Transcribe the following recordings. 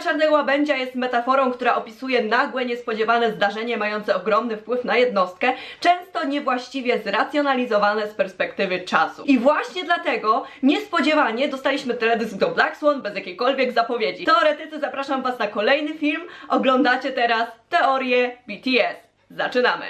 czarnego łabędzia jest metaforą, która opisuje nagłe, niespodziewane zdarzenie mające ogromny wpływ na jednostkę, często niewłaściwie zracjonalizowane z perspektywy czasu. I właśnie dlatego niespodziewanie dostaliśmy teledysk do Black Swan bez jakiejkolwiek zapowiedzi. Teoretycy, zapraszam was na kolejny film. Oglądacie teraz teorię BTS. Zaczynamy!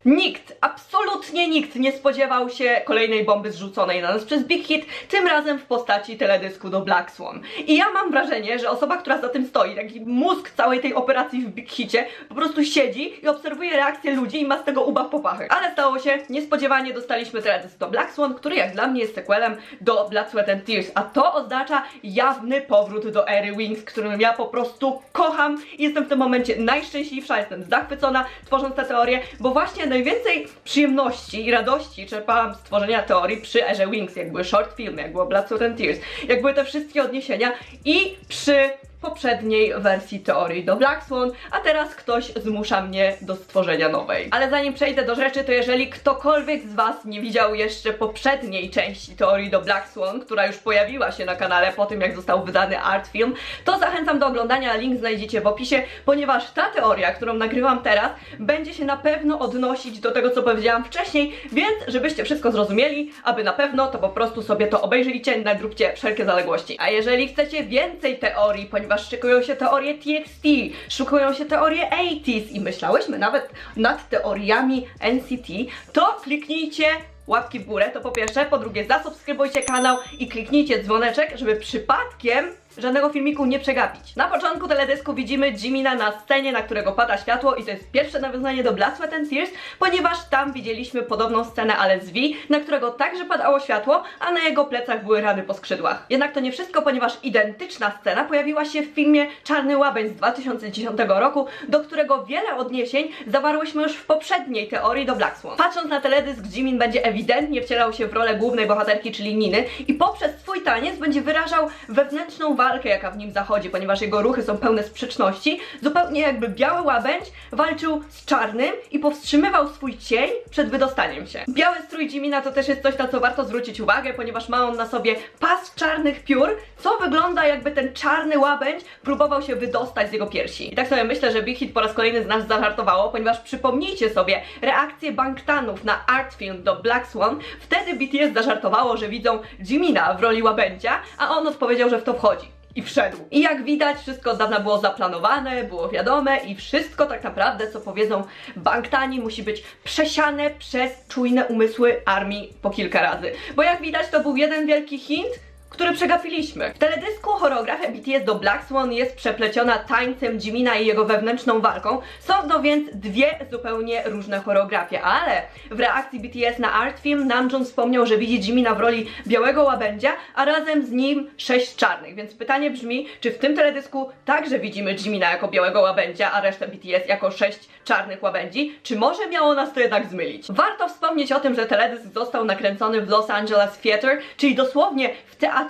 Nikt, absolutnie nikt nie spodziewał się kolejnej bomby zrzuconej na nas przez Big Hit, tym razem w postaci teledysku do Black Swan. I ja mam wrażenie, że osoba, która za tym stoi, taki mózg całej tej operacji w Big Hicie, po prostu siedzi i obserwuje reakcję ludzi i ma z tego ubaw popachy. Ale stało się, niespodziewanie dostaliśmy teledysk do Black Swan, który jak dla mnie jest sequelem do Blood, Sweat and Tears, a to oznacza jawny powrót do ery Wings, którym ja po prostu kocham i jestem w tym momencie najszczęśliwsza, jestem zachwycona tworząc tę teorię, bo właśnie najwięcej przyjemności i radości czerpałam z tworzenia teorii przy erze Wings, jak były short filmy, jak było Blood, Sweat and Tears, jak były te wszystkie odniesienia i przy poprzedniej wersji teorii do Black Swan, a teraz ktoś zmusza mnie do stworzenia nowej. Ale zanim przejdę do rzeczy, to jeżeli ktokolwiek z was nie widział jeszcze poprzedniej części teorii do Black Swan, która już pojawiła się na kanale po tym, jak został wydany art film, to zachęcam do oglądania, link znajdziecie w opisie, ponieważ ta teoria, którą nagrywam teraz, będzie się na pewno odnosić do tego, co powiedziałam wcześniej, więc żebyście wszystko zrozumieli, aby na pewno, to po prostu sobie to obejrzyjcie, nadróbcie wszelkie zaległości. A jeżeli chcecie więcej teorii, ponieważ szykują się teorie TXT, szykują się teorie 80s i myślałyśmy nawet nad teoriami NCT, to kliknijcie łapki w górę, to po pierwsze, po drugie zasubskrybujcie kanał i kliknijcie dzwoneczek, żeby przypadkiem żadnego filmiku nie przegapić. Na początku teledysku widzimy Jimina na scenie, na którego pada światło i to jest pierwsze nawiązanie do Blood, Sweat and Tears, ponieważ tam widzieliśmy podobną scenę, ale z V, na którego także padało światło, a na jego plecach były rany po skrzydłach. Jednak to nie wszystko, ponieważ identyczna scena pojawiła się w filmie Czarny Łabędź z 2010 roku, do którego wiele odniesień zawarłyśmy już w poprzedniej teorii do Black Swan. Patrząc na teledysk, Jimin będzie ewidentnie wcielał się w rolę głównej bohaterki, czyli Niny, i poprzez swój taniec będzie wyrażał wewnętrzną walkę, jaka w nim zachodzi, ponieważ jego ruchy są pełne sprzeczności, zupełnie jakby biały łabędź walczył z czarnym i powstrzymywał swój cień przed wydostaniem się. Biały strój Jimina to też jest coś, na co warto zwrócić uwagę, ponieważ ma on na sobie pas czarnych piór, co wygląda jakby ten czarny łabędź próbował się wydostać z jego piersi. I tak sobie myślę, że Big Hit po raz kolejny z nas zażartowało, ponieważ przypomnijcie sobie reakcję Bangtanów na art film do Black Swan, wtedy BTS zażartowało, że widzą Jimina w roli łabędzia, a on odpowiedział, że w to wchodzi. I wszedł. I jak widać, wszystko od dawna było zaplanowane, było wiadome i wszystko tak naprawdę, co powiedzą Bangtani, musi być przesiane przez czujne umysły armii po kilka razy. Bo jak widać, to był jeden wielki hint, który przegapiliśmy. W teledysku choreografia BTS do Black Swan jest przepleciona tańcem Jimina i jego wewnętrzną walką. Są to więc dwie zupełnie różne choreografie, ale w reakcji BTS na art film Namjoon wspomniał, że widzi Jimina w roli białego łabędzia, a razem z nim 6 czarnych, więc pytanie brzmi, czy w tym teledysku także widzimy Jimina jako białego łabędzia, a resztę BTS jako 6 czarnych łabędzi, czy może miało nas to jednak zmylić? Warto wspomnieć o tym, że teledysk został nakręcony w Los Angeles Theatre, czyli dosłownie w teatrze,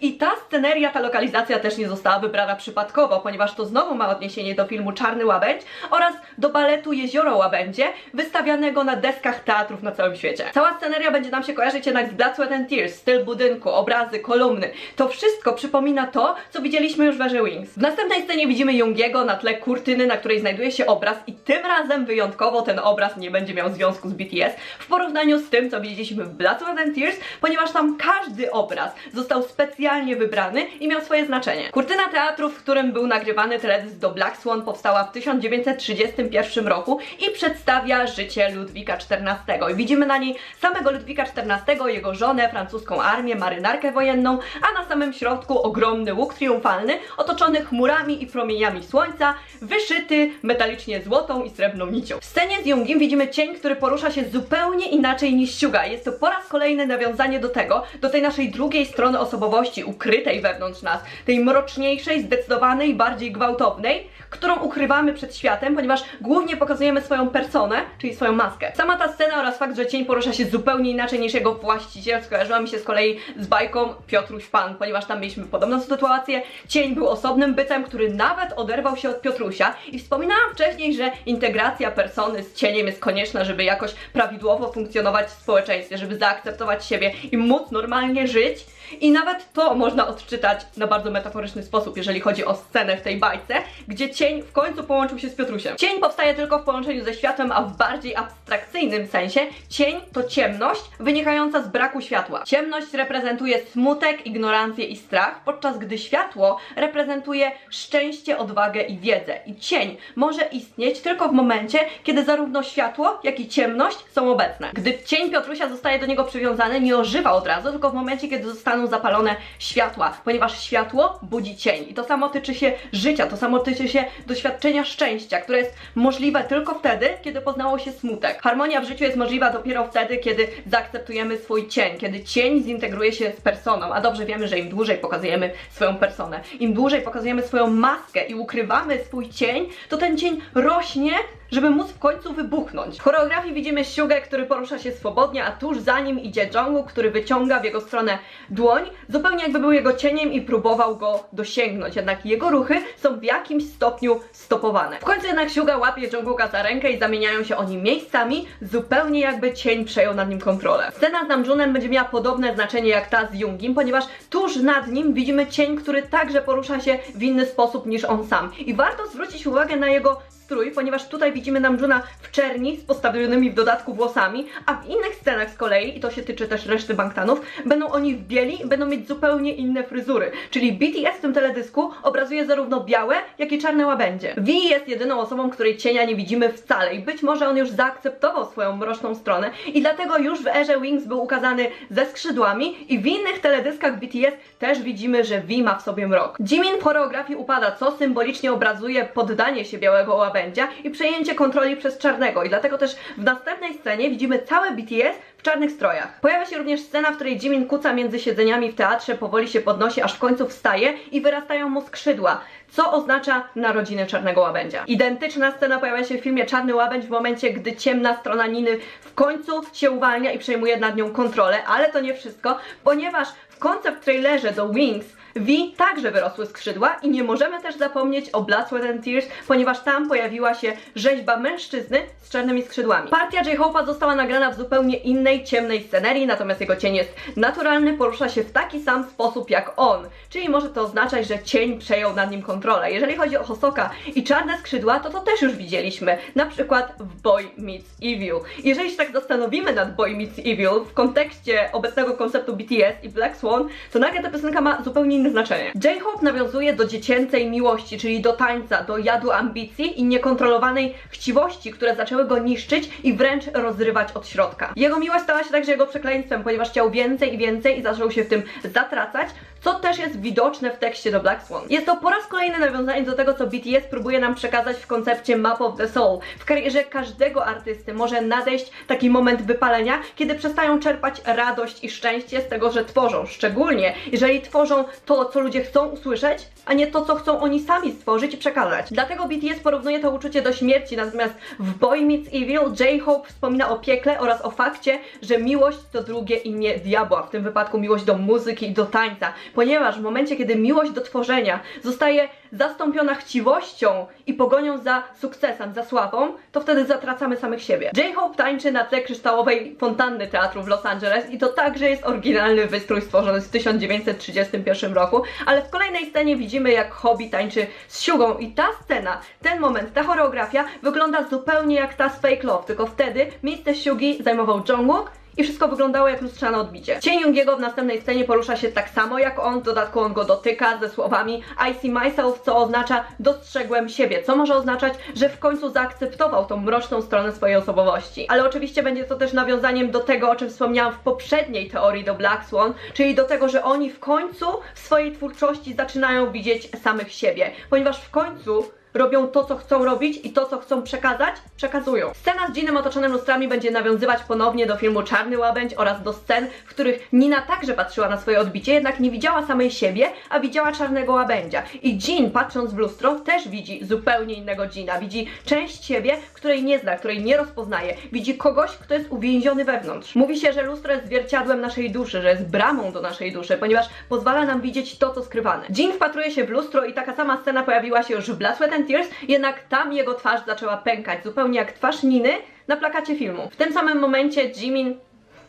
i ta sceneria, ta lokalizacja też nie została wybrana przypadkowo, ponieważ to znowu ma odniesienie do filmu Czarny Łabędź oraz do baletu Jezioro Łabędzie, wystawianego na deskach teatrów na całym świecie. Cała sceneria będzie nam się kojarzyć jednak z Blood, Sweat and Tears, styl budynku, obrazy, kolumny. To wszystko przypomina to, co widzieliśmy już w erze Wings. W następnej scenie widzimy Yoongiego na tle kurtyny, na której znajduje się obraz i tym razem wyjątkowo ten obraz nie będzie miał związku z BTS w porównaniu z tym, co widzieliśmy w Blood, Sweat and Tears, ponieważ tam każdy obraz został specjalnie wybrany i miał swoje znaczenie. Kurtyna teatru, w którym był nagrywany teledysk do Black Swan, powstała w 1931 roku i przedstawia życie Ludwika XIV. I widzimy na niej samego Ludwika XIV, jego żonę, francuską armię, marynarkę wojenną, a na samym środku ogromny łuk triumfalny, otoczony chmurami i promieniami słońca, wyszyty metalicznie złotą i srebrną nicią. W scenie z Yoongim widzimy cień, który porusza się zupełnie inaczej niż Suga. Jest to po raz kolejny nawiązanie do tego, do tej naszej drugiej strony strony osobowości ukrytej wewnątrz nas, tej mroczniejszej, zdecydowanej, bardziej gwałtownej, którą ukrywamy przed światem, ponieważ głównie pokazujemy swoją personę, czyli swoją maskę. Sama ta scena oraz fakt, że cień porusza się zupełnie inaczej niż jego właściciel, skojarzyła mi się z kolei z bajką Piotruś Pan, ponieważ tam mieliśmy podobną sytuację. Cień był osobnym bytem, który nawet oderwał się od Piotrusia i wspominałam wcześniej, że integracja persony z cieniem jest konieczna, żeby jakoś prawidłowo funkcjonować w społeczeństwie, żeby zaakceptować siebie i móc normalnie żyć. I nawet to można odczytać na bardzo metaforyczny sposób, jeżeli chodzi o scenę w tej bajce, gdzie cień w końcu połączył się z Piotrusiem. Cień powstaje tylko w połączeniu ze światłem, a w bardziej abstrakcyjnym sensie cień to ciemność wynikająca z braku światła. Ciemność reprezentuje smutek, ignorancję i strach, podczas gdy światło reprezentuje szczęście, odwagę i wiedzę. I cień może istnieć tylko w momencie, kiedy zarówno światło, jak i ciemność są obecne. Gdy cień Piotrusia zostaje do niego przywiązany, nie ożywa od razu, tylko w momencie, kiedy zostaną zapalone światła, ponieważ światło budzi cień. I to samo tyczy się życia, to samo tyczy się doświadczenia szczęścia, które jest możliwe tylko wtedy, kiedy poznało się smutek. Harmonia w życiu jest możliwa dopiero wtedy, kiedy zaakceptujemy swój cień, kiedy cień zintegruje się z personą, a dobrze wiemy, że im dłużej pokazujemy swoją personę, im dłużej pokazujemy swoją maskę i ukrywamy swój cień, to ten cień rośnie, żeby móc w końcu wybuchnąć. W choreografii widzimy Siugę, który porusza się swobodnie, a tuż za nim idzie Jungkook, który wyciąga w jego stronę dłoń, zupełnie jakby był jego cieniem i próbował go dosięgnąć, jednak jego ruchy są w jakimś stopniu stopowane. W końcu jednak Siuga łapie Jungkooka za rękę i zamieniają się oni miejscami, zupełnie jakby cień przejął nad nim kontrolę. Scena z Namjoonem będzie miała podobne znaczenie jak ta z Jungim, ponieważ tuż nad nim widzimy cień, który także porusza się w inny sposób niż on sam. I warto zwrócić uwagę na jego strój, ponieważ tutaj widzimy Namjoona w czerni z postawionymi w dodatku włosami, a w innych scenach z kolei, i to się tyczy też reszty Bangtanów, będą oni w bieli i będą mieć zupełnie inne fryzury. Czyli BTS w tym teledysku obrazuje zarówno białe, jak i czarne łabędzie. V jest jedyną osobą, której cienia nie widzimy wcale i być może on już zaakceptował swoją mroczną stronę i dlatego już w erze Wings był ukazany ze skrzydłami i w innych teledyskach BTS też widzimy, że V ma w sobie mrok. Jimin w choreografii upada, co symbolicznie obrazuje poddanie się białego łabędzia i przejęcie kontroli przez czarnego i dlatego też w następnej scenie widzimy całe BTS w czarnych strojach. Pojawia się również scena, w której Jimin kuca między siedzeniami w teatrze, powoli się podnosi, aż w końcu wstaje i wyrastają mu skrzydła, co oznacza narodziny Czarnego Łabędzia. Identyczna scena pojawia się w filmie Czarny Łabędź w momencie, gdy ciemna strona Niny w końcu się uwalnia i przejmuje nad nią kontrolę, ale to nie wszystko, ponieważ w koncept trailerze do Wings V także wyrosły skrzydła i nie możemy też zapomnieć o Blood, Sweat and Tears, ponieważ tam pojawiła się rzeźba mężczyzny z czarnymi skrzydłami. Partia J-Hope'a została nagrana w zupełnie innej, ciemnej scenerii, natomiast jego cień jest naturalny, porusza się w taki sam sposób jak on, czyli może to oznaczać, że cień przejął nad nim kontrolę. Jeżeli chodzi o Hosoka i czarne skrzydła, to też już widzieliśmy, na przykład w Boy Meets Evil. Jeżeli się tak zastanowimy nad Boy Meets Evil w kontekście obecnego konceptu BTS i Black Swan, to nagle ta piosenka ma zupełnie inne znaczenie. J-Hope nawiązuje do dziecięcej miłości, czyli do tańca, do jadu ambicji i niekontrolowanej chciwości, które zaczęły go niszczyć i wręcz rozrywać od środka. Jego miłość stała się także jego przekleństwem, ponieważ chciał więcej i więcej i zaczął się w tym zatracać, co też jest widoczne w tekście do Black Swan. Jest to po raz kolejny nawiązanie do tego, co BTS próbuje nam przekazać w koncepcie Map of the Soul. W karierze każdego artysty może nadejść taki moment wypalenia, kiedy przestają czerpać radość i szczęście z tego, że tworzą. Szczególnie jeżeli tworzą to, co ludzie chcą usłyszeć, a nie to, co chcą oni sami stworzyć i przekazać. Dlatego BTS porównuje to uczucie do śmierci, natomiast w Boy Meets Evil J-Hope wspomina o piekle oraz o fakcie, że miłość to drugie imię diabła, w tym wypadku miłość do muzyki i do tańca, ponieważ w momencie, kiedy miłość do tworzenia zostaje zastąpiona chciwością i pogonią za sukcesem, za sławą, to wtedy zatracamy samych siebie. J-Hope tańczy na tle kryształowej fontanny teatru w Los Angeles i to także jest oryginalny wystrój stworzony w 1931 roku, ale w kolejnej scenie widzimy, jak Hobie tańczy z Siugą i ta scena, ten moment, ta choreografia wygląda zupełnie jak ta z Fake Love, tylko wtedy miejsce Siugi zajmował Jungkook i wszystko wyglądało jak lustrzane odbicie. Cień Jungiego w następnej scenie porusza się tak samo jak on, w dodatku on go dotyka ze słowami I see myself, co oznacza dostrzegłem siebie, co może oznaczać, że w końcu zaakceptował tą mroczną stronę swojej osobowości. Ale oczywiście będzie to też nawiązaniem do tego, o czym wspomniałam w poprzedniej teorii do Black Swan, czyli do tego, że oni w końcu w swojej twórczości zaczynają widzieć samych siebie, ponieważ w końcu robią to, co chcą robić i to, co chcą przekazać, przekazują. Scena z Jeanem otoczonym lustrami będzie nawiązywać ponownie do filmu Czarny Łabędź oraz do scen, w których Nina także patrzyła na swoje odbicie, jednak nie widziała samej siebie, a widziała czarnego łabędzia. I Jean, patrząc w lustro, też widzi zupełnie innego Jeana. Widzi część siebie, której nie zna, której nie rozpoznaje. Widzi kogoś, kto jest uwięziony wewnątrz. Mówi się, że lustro jest zwierciadłem naszej duszy, że jest bramą do naszej duszy, ponieważ pozwala nam widzieć to, co skrywane. Jean wpatruje się w lustro i taka sama scena pojawiła się już w Blood, Sweat and Tears, jednak tam jego twarz zaczęła pękać, zupełnie jak twarz Niny na plakacie filmu. W tym samym momencie Jimin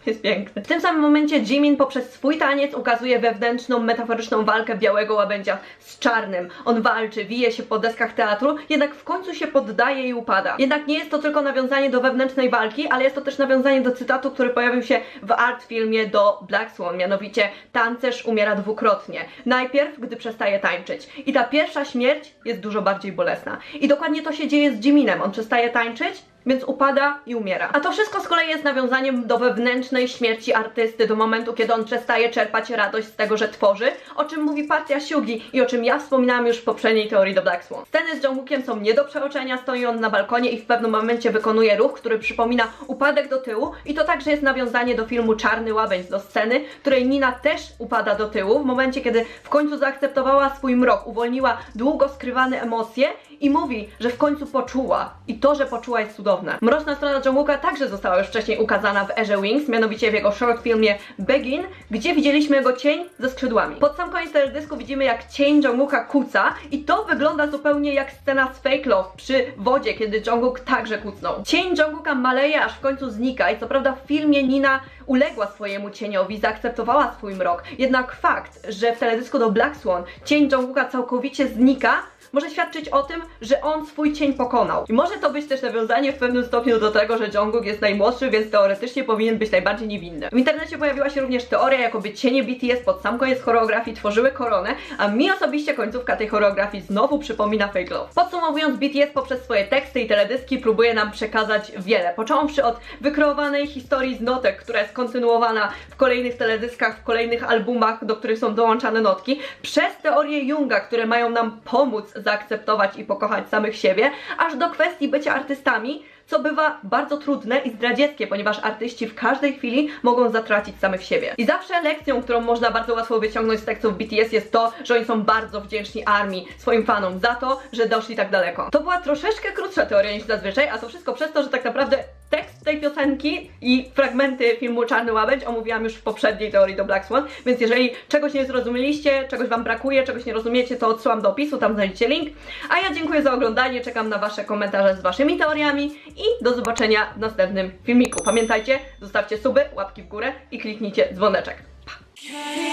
jest piękny. W tym samym momencie Jimin poprzez swój taniec ukazuje wewnętrzną, metaforyczną walkę białego łabędzia z czarnym. On walczy, wije się po deskach teatru, jednak w końcu się poddaje i upada. Jednak nie jest to tylko nawiązanie do wewnętrznej walki, ale jest to też nawiązanie do cytatu, który pojawił się w art filmie do Black Swan, mianowicie tancerz umiera dwukrotnie. Najpierw, gdy przestaje tańczyć. I ta pierwsza śmierć jest dużo bardziej bolesna. I dokładnie to się dzieje z Jiminem. On przestaje tańczyć, więc upada i umiera. A to wszystko z kolei jest nawiązaniem do wewnętrznej śmierci artysty, do momentu, kiedy on przestaje czerpać radość z tego, że tworzy, o czym mówi partia Siugi i o czym ja wspominałam już w poprzedniej teorii do Black Swan. Sceny z Jungkookiem są nie do przeoczenia, stoi on na balkonie i w pewnym momencie wykonuje ruch, który przypomina upadek do tyłu i to także jest nawiązanie do filmu Czarny Łabędź, do sceny, w której Nina też upada do tyłu, w momencie, kiedy w końcu zaakceptowała swój mrok, uwolniła długo skrywane emocje i mówi, że w końcu poczuła. I to, że poczuła, jest cudowne. Mroczna strona Jungkooka także została już wcześniej ukazana w erze Wings, mianowicie w jego short filmie Begin, gdzie widzieliśmy jego cień ze skrzydłami. Pod sam koniec teledysku widzimy, jak cień Jungkooka kuca i to wygląda zupełnie jak scena z Fake Love przy wodzie, kiedy Jungkook także kucnął. Cień Jungkooka maleje, aż w końcu znika i co prawda w filmie Nina uległa swojemu cieniowi, zaakceptowała swój mrok. Jednak fakt, że w teledysku do Black Swan cień Jungkooka całkowicie znika, może świadczyć o tym, że on swój cień pokonał. I może to być też nawiązanie w pewnym stopniu do tego, że Jungkook jest najmłodszy, więc teoretycznie powinien być najbardziej niewinny. W internecie pojawiła się również teoria, jakoby cienie BTS pod sam koniec choreografii tworzyły koronę, a mi osobiście końcówka tej choreografii znowu przypomina Fake Love. Podsumowując, BTS poprzez swoje teksty i teledyski próbuje nam przekazać wiele. Począwszy od wykreowanej historii z notek, która jest kontynuowana w kolejnych teledyskach, w kolejnych albumach, do których są dołączane notki, przez teorie Junga, które mają nam pomóc zaakceptować i pokochać samych siebie, aż do kwestii bycia artystami, co bywa bardzo trudne i zdradzieckie, ponieważ artyści w każdej chwili mogą zatracić samych siebie. I zawsze lekcją, którą można bardzo łatwo wyciągnąć z tekstów BTS jest to, że oni są bardzo wdzięczni ARMY, swoim fanom, za to, że doszli tak daleko. To była troszeczkę krótsza teoria niż zazwyczaj, a to wszystko przez to, że tak naprawdę tekst tej piosenki i fragmenty filmu Czarny Łabędź omówiłam już w poprzedniej teorii do Black Swan, więc jeżeli czegoś nie zrozumieliście, czegoś wam brakuje, czegoś nie rozumiecie, to odsyłam do opisu, tam znajdziecie link. A ja dziękuję za oglądanie, czekam na wasze komentarze z waszymi teoriami i do zobaczenia w następnym filmiku. Pamiętajcie, zostawcie suby, łapki w górę i kliknijcie dzwoneczek. Pa!